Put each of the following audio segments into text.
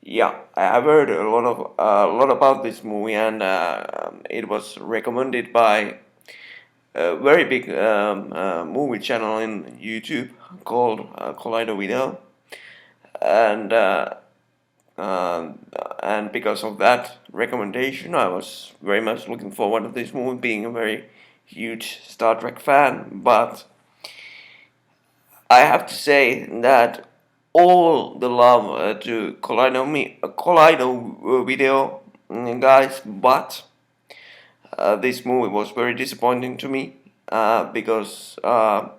Yeah, I have heard a lot about this movie, and it was recommended by a very big movie channel in YouTube called Collider Video, and uh, and because of that recommendation, I was very much looking forward to this movie, being a very huge Star Trek fan. But I have to say that all the love to Collider Video, guys, but this movie was very disappointing to me because I'm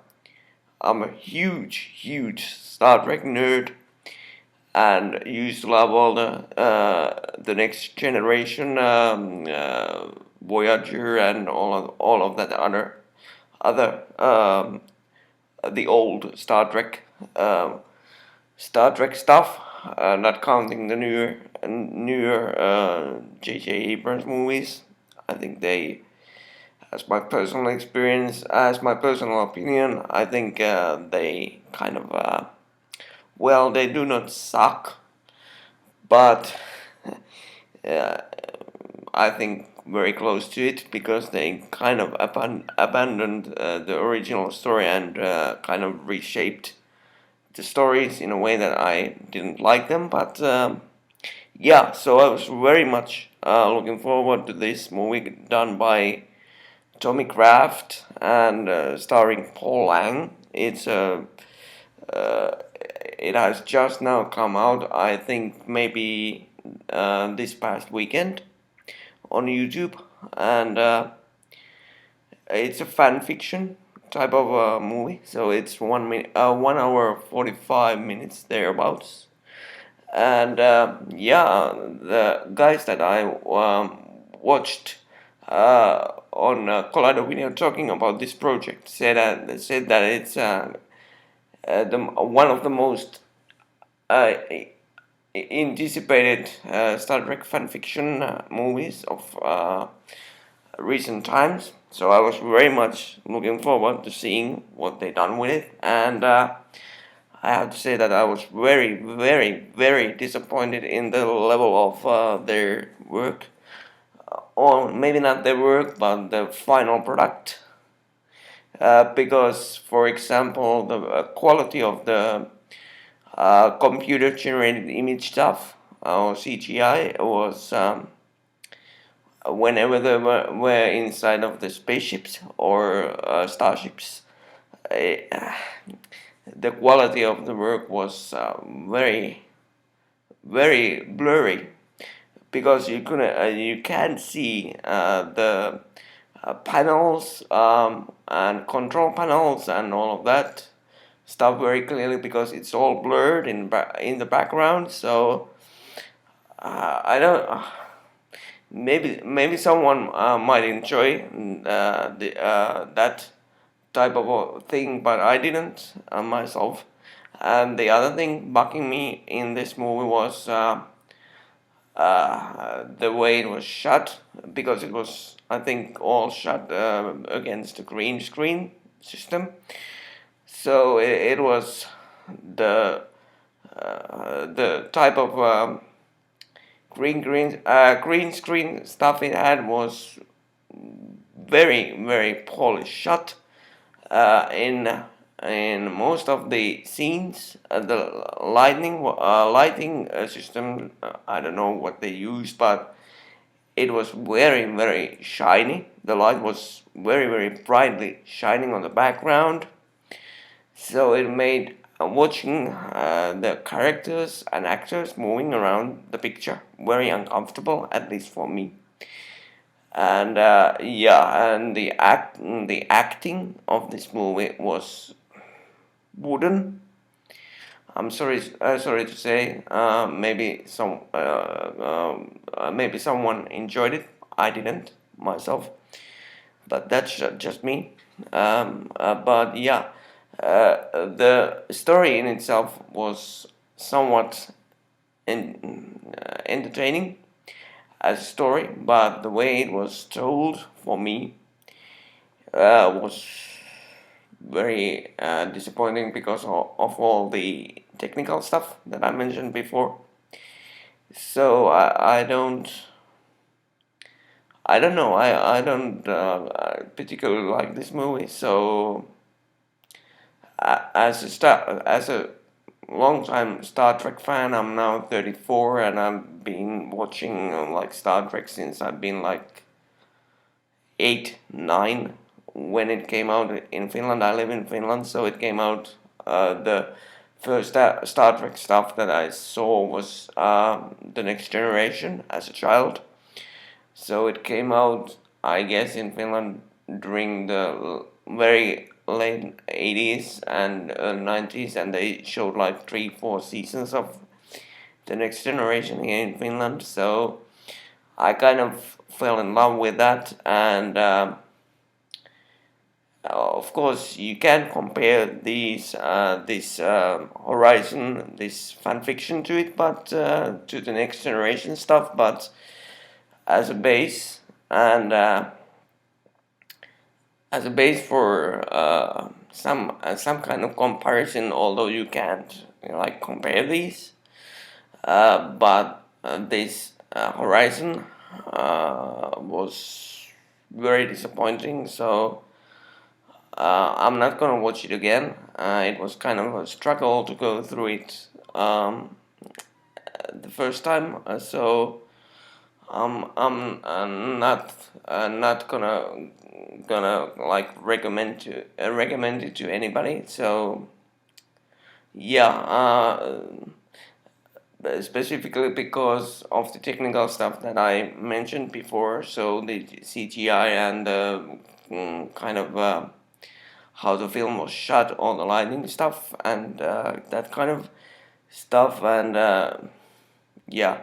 a huge Star Trek nerd and used to love all the next generation, Voyager, and all of that other the old Star Trek stuff, not counting the newer J.J. Abrams movies. I think they, as my personal experience, as my personal opinion, I think they kind of well, they do not suck, but uh, I think very close to it because they kind of abandoned the original story and kind of reshaped the stories in a way that I didn't like them. But yeah, so I was very much looking forward to this movie done by Tommy Kraft and starring Paul Lang. Uh, it has just now come out. I think maybe this past weekend on YouTube, and it's a fan fiction type of movie. So it's 1 hour 45 minutes thereabouts, and yeah, the guys that I watched on Collider Video talking about this project said that it's one of the most uh, anticipated Star Trek fanfiction movies of recent times. So I was very much looking forward to seeing what they done with it, and I have to say that I was very disappointed in the level of their work, or maybe not their work, but the final product. Because, for example, the quality of the computer generated image stuff or CGI was whenever they were inside of the spaceships or starships, uh, the quality of the work was very blurry because you can't see the panels and control panels and all of that stuff very clearly because it's all blurred in the background. So I don't. Maybe someone might enjoy that type of a thing, but I didn't myself. And the other thing bugging me in this movie was the way it was shot, because it was, I think, all shot against a green screen system. So it was the the type of green screen stuff it had was very polished shot in most of the scenes. The lighting system, I don't know what they used, but it was very shiny. The light was very brightly shining on the background, so it made watching the characters and actors moving around the picture very uncomfortable, at least for me. And yeah, and the acting of this movie was wooden. I'm sorry to say. Maybe someone enjoyed it. I didn't myself, but that's just me. But yeah, the story in itself was somewhat entertaining as a story, but the way it was told for me was very disappointing because of all the technical stuff that I mentioned before. So I don't know. I don't particularly like this movie. So as a long time Star Trek fan, I'm now 34, and I've been watching like Star Trek since I've been like 8, 9 when it came out in Finland. I live in Finland, so it came out. The first Star Trek stuff that I saw was The Next Generation as a child. So it came out, I guess, in Finland during the very late 80s and 90s, and they showed like 3, 4 seasons of The Next Generation here in Finland. So I kind of fell in love with that, and of course you can compare this Horizon, this fan fiction to it, but to the Next Generation stuff, but as a base, and as a base for some kind of comparison, although you can't, like, compare these, but this Horizon was very disappointing. So I'm not gonna watch it again. It was kind of a struggle to go through it the first time. So I'm not gonna like recommend it to anybody. So yeah, specifically because of the technical stuff that I mentioned before. So the CGI and kind of how the film was shot, all the lighting stuff, and that kind of stuff, and yeah,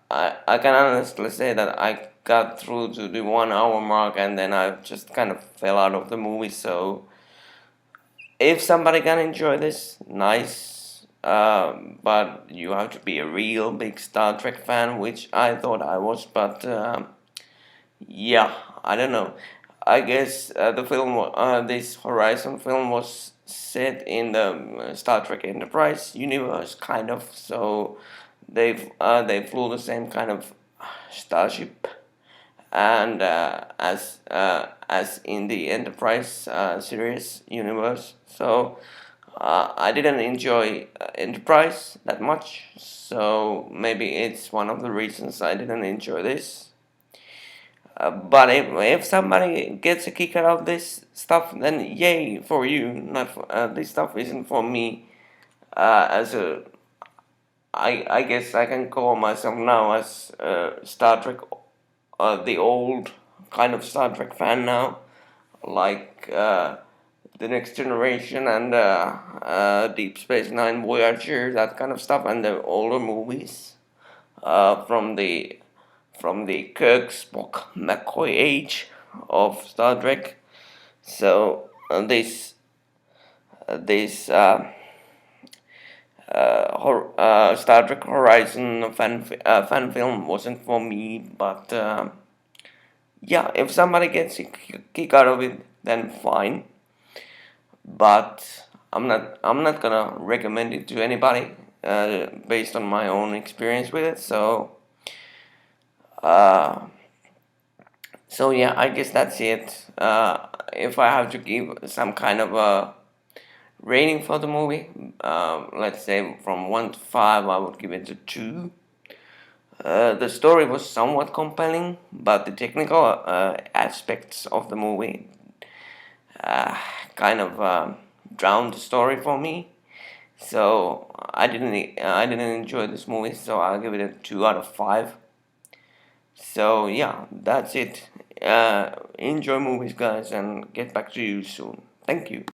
I can honestly say that I got through to the 1 hour mark, and then I just kind of fell out of the movie. So if somebody can enjoy this, nice. But you have to be a real big Star Trek fan, which I thought I was. But yeah, I don't know. I guess this Horizon film was set in the Star Trek Enterprise universe, kind of. So they flew the same kind of starship, and as in the Enterprise series universe. So I didn't enjoy Enterprise that much. So maybe it's one of the reasons I didn't enjoy this. But if somebody gets a kick out of this stuff, then yay for you. Not for, this stuff isn't for me. As a, I guess I can call myself now as Star Trek, the old kind of Star Trek fan now, like the Next Generation and Deep Space Nine, Voyager, that kind of stuff, and the older movies from the Kirk, Spock, McCoy age of Star Trek. So this Star Trek Horizon fan film wasn't for me, but yeah, if somebody gets a kick out of it, then fine. But I'm not gonna recommend it to anybody based on my own experience with it. Uh, so yeah, I guess that's it. If I have to give some kind of a rating for the movie, let's say from 1 to 5, I would give it a 2. The story was somewhat compelling, but the technical aspects of the movie uh, kind of drowned the story for me. So I didn't enjoy this movie. So I'll give it a 2 out of 5. So yeah, that's it. Enjoy movies, guys, and get back to you soon. Thank you.